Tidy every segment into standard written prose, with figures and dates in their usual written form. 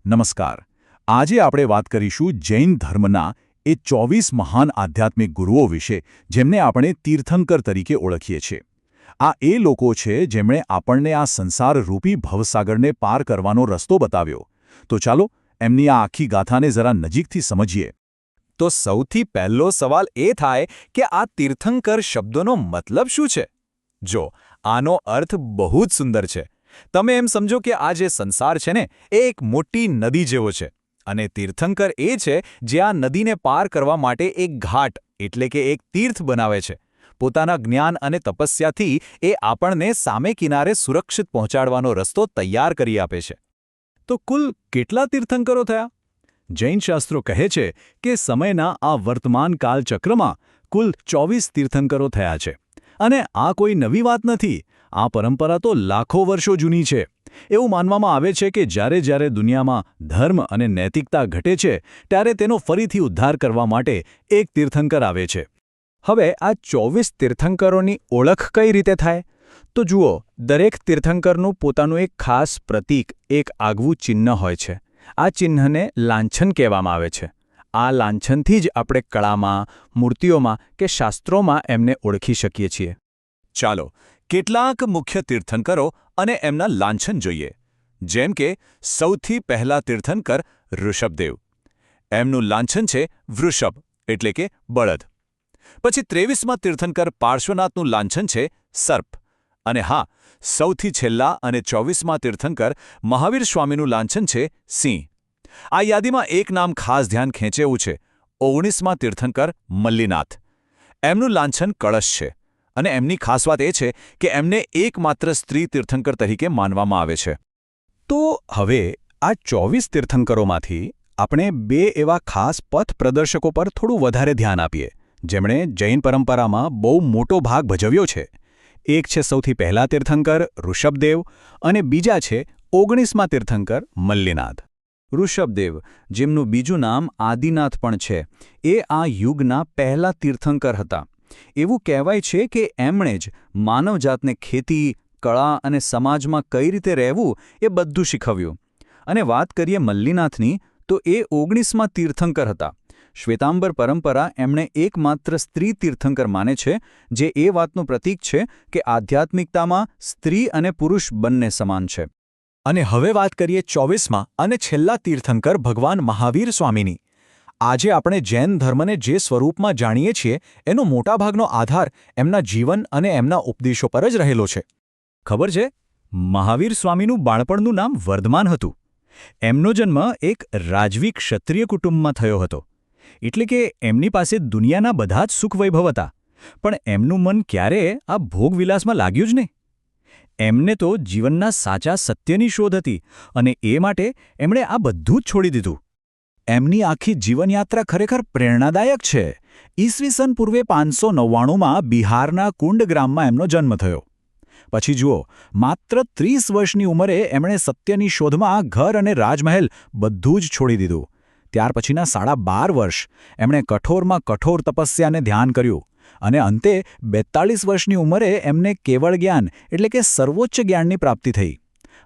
નમસ્કાર. આજે આપણે વાત કરીશું જૈન ધર્મના એ 24 મહાન આધ્યાત્મિક ગુરુઓ વિશે જેમને આપણે તીર્થંકર તરીકે ઓળખીએ છીએ. આ એ લોકો છે જેમણે આપણને આ સંસારરૂપી ભવસાગરને પાર કરવાનો રસ્તો બતાવ્યો. તો ચાલો એમની આ આખી ગાથાને જરા નજીકથી સમજીએ. તો સૌથી પહેલો સવાલ એ થાય કે આ તીર્થંકર શબ્દોનો મતલબ શું છે? જો, આનો અર્થ બહુ જ સુંદર છે. તમે એમ સમજો કે આ જે સંસાર છે ને એ એક મોટી નદી જેવો છે અને તીર્થંકર એ છે જે આ નદીને પાર કરવા માટે એક ઘાટ એટલે કે એક તીર્થ બનાવે છે. પોતાના જ્ઞાન અને તપસ્યાથી એ આપણને સામે કિનારે સુરક્ષિત પહોંચાડવાનો રસ્તો તૈયાર કરી આપે છે. તો કુલ કેટલા તીર્થંકરો થયા? જૈન શાસ્ત્રો કહે છે કે સમયના આ વર્તમાન કાલચક્રમાં કુલ 24 તીર્થંકરો થયા છે. અને આ કોઈ નવી વાત નથી. આ પરંપરા તો લાખો વર્ષો જૂની છે. એવું માનવામાં આવે છે કે જ્યારે દુનિયામાં ધર્મ અને નૈતિકતા ઘટે છે ત્યારે તેનો ફરીથી ઉદ્ધાર કરવા માટે એક તીર્થંકર આવે છે. હવે આ 24 તીર્થંકરોની ઓળખ કઈ રીતે થાય? તો જુઓ, દરેક તીર્થંકરનું પોતાનું એક ખાસ પ્રતીક, એક આગવું ચિહ્ન હોય છે. આ ચિહ્નને લાંછન કહેવામાં આવે છે. આ લાંછનથી જ આપણે કળામાં, મૂર્તિઓમાં કે શાસ્ત્રોમાં એમને ઓળખી શકીએ છીએ. ચાલો કેટલાક મુખ્ય તીર્થંકરો અને એમના લાંછન જોઈએ. જેમ કે સૌથી પહેલા તીર્થંકર ઋષભદેવ. એમનું લાંછન છે વૃષભ એટલે કે બળદ. પછી 23મા તીર્થંકર પાર્શ્વનાથનું લાંછન છે સર્પ. અને હા, સૌથી છેલ્લા અને 24મા તીર્થંકર મહાવીર સ્વામીનું લાંછન છે સિંહ. આ યાદીમાં એક નામ ખાસ ધ્યાન ખેંચે એવું છે, 19મા તીર્થંકર મલ્લીનાથ. એમનું લાંછન કળશ છે અને એમની ખાસ વાત એ છે કે એમને એકમાત્ર સ્ત્રી તીર્થંકર તરીકે માનવામાં આવે છે. તો હવે આ 24 તીર્થંકરોમાંથી આપણે બે એવા ખાસ પથ પ્રદર્શકો પર થોડું વધારે ધ્યાન આપીએ, જેમણે જૈન પરંપરામાં બહુ મોટો ભાગ ભજવ્યો છે. એક છે સૌથી પહેલા તીર્થંકર ઋષભદેવ અને બીજા છે 19મા તીર્થંકર મલ્લીનાથ. ઋષભદેવ, જેમનું બીજું નામ આદિનાથ પણ છે, એ આ યુગના પહેલા તીર્થંકર હતા. એવું કહેવાય છે કે એમણે જ માનવજાતને ખેતી, કળા અને સમાજમાં કઈ રીતે રહેવું એ બધું શીખવ્યું. અને વાત કરીએ મલ્લીનાથની, તો એ 19મા તીર્થંકર હતા. શ્વેતાંબર પરંપરા એમણે એકમાત્ર સ્ત્રી તીર્થંકર માને છે, જે એ વાતનું પ્રતીક છે કે આધ્યાત્મિકતામાં સ્ત્રી અને પુરુષ બંને સમાન છે. અને હવે વાત કરીએ 24મા અને છેલ્લા તીર્થંકર ભગવાન મહાવીર સ્વામીની. આજે આપણે જૈન ધર્મને જે સ્વરૂપમાં જાણીએ છીએ એનો મોટાભાગનો આધાર એમના જીવન અને એમના ઉપદેશો પર જ રહેલો છે. ખબર છે, મહાવીર સ્વામીનું બાળપણનું નામ વર્ધમાન હતું. એમનો જન્મ એક રાજવી ક્ષત્રિય કુટુંબમાં થયો હતો. એટલે કે એમની પાસે દુનિયાના બધા જ સુખ વૈભવ હતા, પણ એમનું મન ક્યારેય આ ભોગવિલાસમાં લાગ્યું જ નહીં. એમને તો જીવનના સાચા સત્યની શોધ હતી અને એ માટે એમણે આ બધું જ છોડી દીધું. એમની આખી જીવનયાત્રા ખરેખર પ્રેરણાદાયક છે. ઈસવીસન પૂર્વે 599માં બિહારના કુંડ ગામમાં એમનો જન્મ થયો. પછી જુઓ, માત્ર 30 વર્ષની ઉંમરે એમણે સત્યની શોધમાં ઘર અને રાજમહેલ બધું જ છોડી દીધું. ત્યાર પછીના 12.5 વર્ષ એમણે કઠોરમાં કઠોર તપસ્યાને ધ્યાન કર્યું અને અંતે 42 વર્ષની ઉંમરે એમને કેવળ જ્ઞાન એટલે કે સર્વોચ્ચ જ્ઞાનની પ્રાપ્તિ થઈ.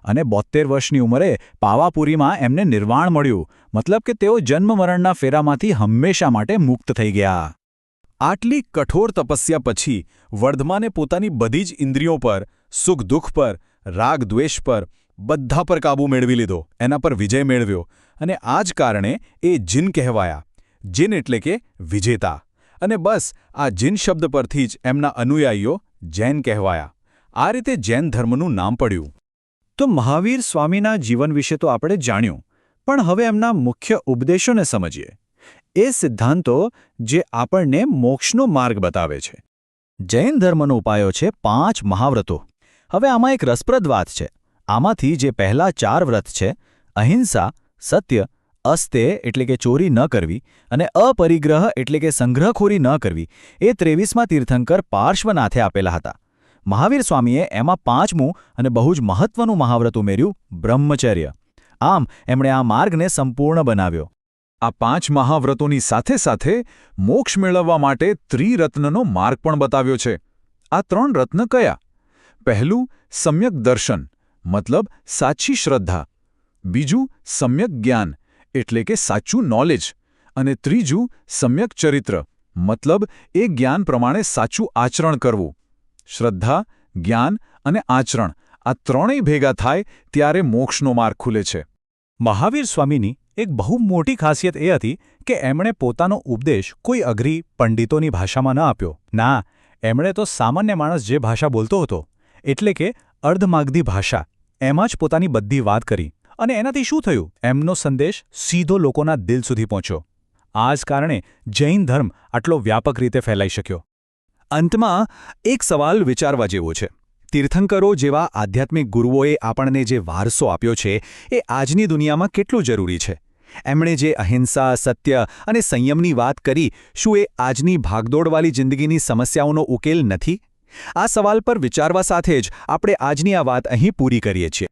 અને 72 વર્ષની ઉંમરે પાવાપુરીમાં એમને નિર્વાણ મળ્યું. મતલબ કે તેઓ જન્મ-મરણના ફેરામાંથી હંમેશા માટે મુક્ત થઈ ગયા. આટલી કઠોર તપસ્યા પછી વર્ધમાને પોતાની બધી જ ઇન્દ્રિયો પર, સુખ-દુઃખ પર, રાગ-દ્વેષ પર, બધા પર કાબૂ મેળવી લીધો, એના પર વિજય મેળવ્યો. અને આ જ કારણે એ જીન કહેવાયા. જીન એટલે કે વિજેતા. અને બસ આ જીન શબ્દ પરથી જ એમના અનુયાયીઓ જૈન કહેવાયા. આ રીતે જૈન ધર્મનું નામ પડ્યું. તો મહાવીર સ્વામીના જીવન વિશે તો આપણે જાણ્યું, પણ હવે એમના મુખ્ય ઉપદેશોને સમજીએ. એ સિદ્ધાંતો જે આપણને મોક્ષનો માર્ગ બતાવે છે. જૈન ધર્મનો ઉપાયો છે 5 મહાવ્રતો. હવે આમાં એક રસપ્રદ વાત છે. આમાંથી જે પહેલા 4 વ્રત છે, અહિંસા, સત્ય, અસ્તેય એટલે કે ચોરી ન કરવી અને અપરિગ્રહ એટલે કે સંગ્રહખોરી ન કરવી, એ 23મા તીર્થંકર પાર્શ્વનાથે આપેલા હતા. મહાવીર સ્વામીએ એમાં 5મું અને બહુ જ મહત્વનું મહાવ્રત ઉમેર્યું, બ્રહ્મચર્ય. આમ એમણે આ માર્ગને સંપૂર્ણ બનાવ્યો. આ 5 મહાવ્રતોની સાથે સાથે મોક્ષ મેળવવા માટે ત્રિરત્નનો માર્ગ પણ બતાવ્યો છે. આ 3 રત્ન કયા? પહેલું સમ્યક દર્શન, મતલબ સાચી શ્રદ્ધા. બીજું સમ્યક જ્ઞાન એટલે કે સાચું નોલેજ અને ત્રીજું સમ્યક ચરિત્ર મતલબ એ જ્ઞાન પ્રમાણે સાચું આચરણ કરવું. શ્રદ્ધા, જ્ઞાન અને આચરણ આ ત્રણેય ભેગા થાય ત્યારે મોક્ષનો માર્ગ ખુલે છે. મહાવીર સ્વામીની એક બહુ મોટી ખાસિયત એ હતી કે એમણે પોતાનો ઉપદેશ કોઈ અઘરી પંડિતોની ભાષામાં ન આપ્યો. ના, એમણે તો સામાન્ય માણસ જે ભાષા બોલતો હતો એટલે કે અર્ધમાગધી ભાષા એમાં જ પોતાની બધી વાત કરી. અને એનાથી શું થયું? એમનો સંદેશ સીધો લોકોના દિલ સુધી પહોંચ્યો. આ જ કારણે જૈન ધર્મ આટલો વ્યાપક રીતે ફેલાઈ શક્યો. અંતમાં એક સવાલ વિચારવા જેવો છે. તીર્થંકરો જેવા આધ્યાત્મિક ગુરુઓએ આપણને જે વારસો આપ્યો છે એ આજની દુનિયામાં કેટલું જરૂરી છે? એમણે જે અહિંસા, સત્ય અને સંયમની વાત કરી, શું એ આજની ભાગદોડવાળી જિંદગીની સમસ્યાઓનો ઉકેલ નથી? આ સવાલ પર વિચારવા સાથે જ આપણે આજની આ વાત અહીં પૂરી કરીએ છીએ.